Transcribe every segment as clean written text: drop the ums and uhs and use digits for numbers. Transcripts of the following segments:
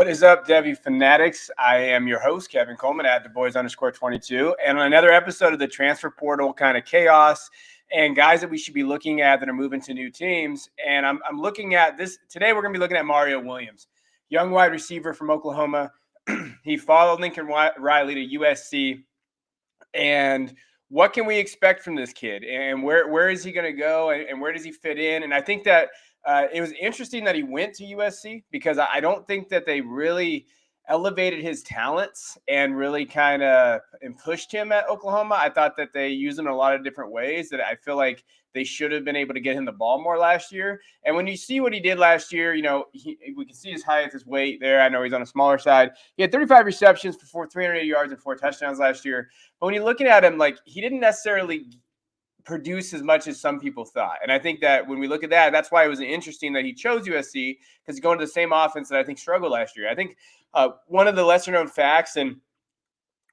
What is up, Devy Fanatics? I am your host, Kevin Coleman at DuBois_22. And on another episode of the transfer portal kind of chaos and guys that we should be looking at that are moving to new teams. And I'm looking at this today. We're going to be looking at Mario Williams, young wide receiver from Oklahoma. He followed Lincoln Riley to USC. And what can we expect from this kid? And where is he going to go? And where does he fit in? And I think that it was interesting that he went to USC because I don't think that they really elevated his talents and really kind of pushed him at Oklahoma. I thought that they used him in a lot of different ways that I feel like they should have been able to get him the ball more last year. And when you see what he did last year, we can see his height, his weight there. I know he's on a smaller side. He had 35 receptions for 380 yards and 4 touchdowns last year. But when you're looking at him, like, he didn't necessarily produce as much as some people thought. And I think that when we look at that, that's why it was interesting that he chose USC, because he's going to the same offense that I think struggled last year. I think one of the lesser known facts, and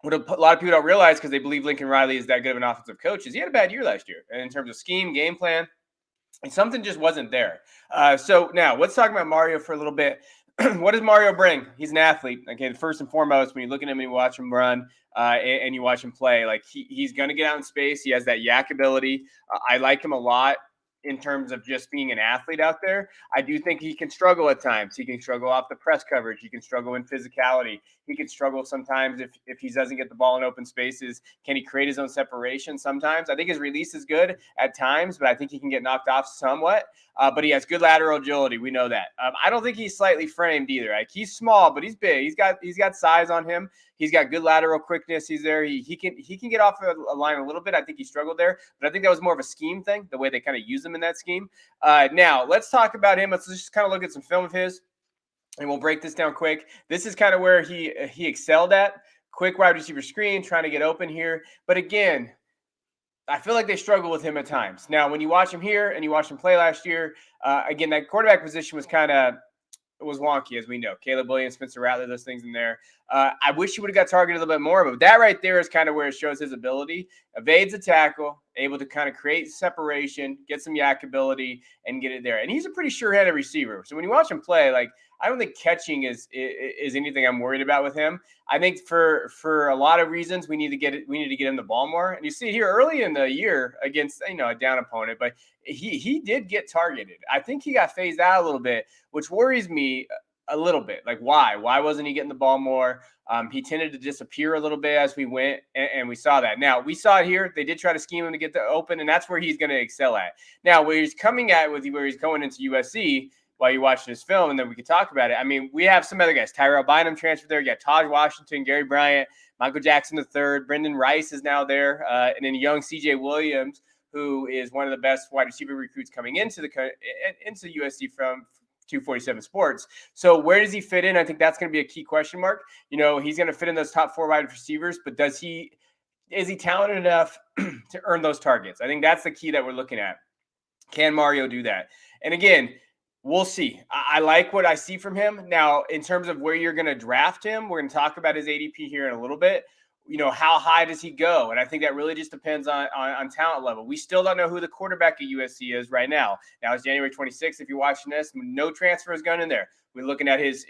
what a lot of people don't realize because they believe Lincoln Riley is that good of an offensive coach, is he had a bad year last year in terms of scheme, game plan, and something just wasn't there. So now let's talk about Mario for a little bit. What does Mario bring? He's an athlete. Okay, first and foremost, when you look at him and you watch him run and you watch him play, like he's going to get out in space. He has that yak ability. I like him a lot in terms of just being an athlete out there. I do think he can struggle at times. He can struggle off the press coverage. He can struggle in physicality. He can struggle sometimes if he doesn't get the ball in open spaces. Can he create his own separation sometimes? I think his release is good at times, but I think he can get knocked off somewhat. But he has good lateral agility. We know that. I don't think he's slightly framed either. Like, he's small, but he's big. He's got size on him. He's got good lateral quickness. He's there. He can get off a line a little bit. I think he struggled there, but I think that was more of a scheme thing, the way they kind of use him in that scheme. Now let's talk about him. Let's just kind of look at some film of his, and we'll break this down quick. This is kind of where he excelled at. Quick wide receiver screen, trying to get open here. But again, I feel like they struggle with him at times. Now, when you watch him here and you watch him play last year, again, that quarterback position was wonky, as we know. Caleb Williams, Spencer Rattler, those things in there. I wish he would have got targeted a little bit more, but that right there is kind of where it shows his ability. Evades a tackle, able to kind of create separation, get some yak ability, and get it there. And he's a pretty sure-handed receiver. So when you watch him play, like, I don't think catching is anything I'm worried about with him. I think for a lot of reasons we need to get him the ball more. And you see it here early in the year against a down opponent, but he did get targeted. I think he got phased out a little bit, which worries me a little bit. Like, why? Why wasn't he getting the ball more? He tended to disappear a little bit as we went, and we saw that. Now, we saw it here. They did try to scheme him to get the open, and that's where he's going to excel at. Now, where he's coming at where he's going into USC, while you're watching this film, and then we can talk about it. I mean, we have some other guys. Tyrell Bynum transferred there. You got Taj Washington, Gary Bryant, Michael Jackson III, Brendan Rice is now there, and then young CJ Williams, who is one of the best wide receiver recruits coming into USC from 247 Sports. So where does he fit in? I think that's going to be a key question mark. He's going to fit in those top 4 wide receivers, but is he talented enough to earn those targets? I think that's the key that we're looking at. Can Mario do that? And again, we'll see. I like what I see from him. Now, in terms of where you're going to draft him, we're going to talk about his ADP here in a little bit. How high does he go? And I think that really just depends on talent level. We still don't know who the quarterback at USC is right now. Now, it's January 26th. If you're watching this, no transfer is going in there. We're looking at his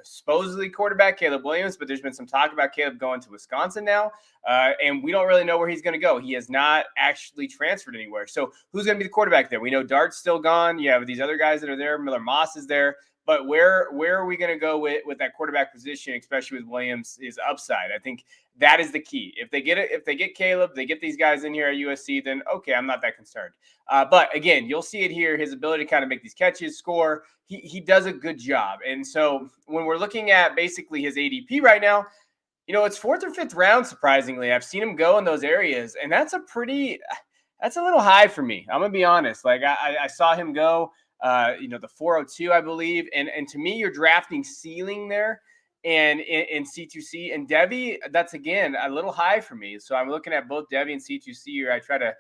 supposedly quarterback, Caleb Williams, but there's been some talk about Caleb going to Wisconsin now, and we don't really know where he's going to go. He has not actually transferred anywhere. So who's going to be the quarterback there? We know Dart's still gone. You have these other guys that are there. Miller Moss is there. But where are we going to go with that quarterback position, especially with Williams' upside? I think that is the key. If they get Caleb, they get these guys in here at USC, then okay, I'm not that concerned. But again, you'll see it here. His ability to kind of make these catches, score, he does a good job. And so when we're looking at basically his ADP right now, it's 4th or 5th round. Surprisingly, I've seen him go in those areas, and that's a little high for me. I'm gonna be honest. Like I saw him go. The 402, I believe. And to me, you're drafting ceiling there and in C2C. And Devy, that's, again, a little high for me. So I'm looking at both Devy and C2C here. I try to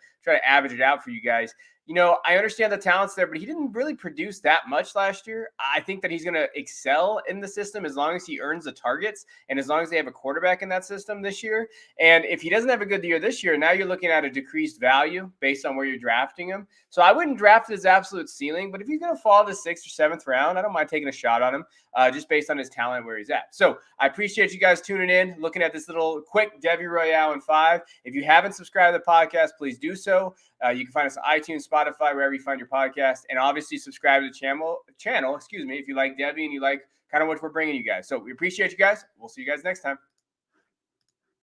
average it out for you guys. I understand the talent's there, but he didn't really produce that much last year. I think that he's going to excel in the system as long as he earns the targets and as long as they have a quarterback in that system this year. And if he doesn't have a good year this year, now you're looking at a decreased value based on where you're drafting him. So I wouldn't draft his absolute ceiling, but if he's going to fall to the 6th or 7th round, I don't mind taking a shot on him just based on his talent where he's at. So I appreciate you guys tuning in, looking at this little quick Devy Royale in 5. If you haven't subscribed to the podcast, please do so. You can find us on iTunes, Spotify, wherever you find your podcast, and obviously subscribe to the channel. If you like Devy and you like kind of what we're bringing you guys. So we appreciate you guys. We'll see you guys next time.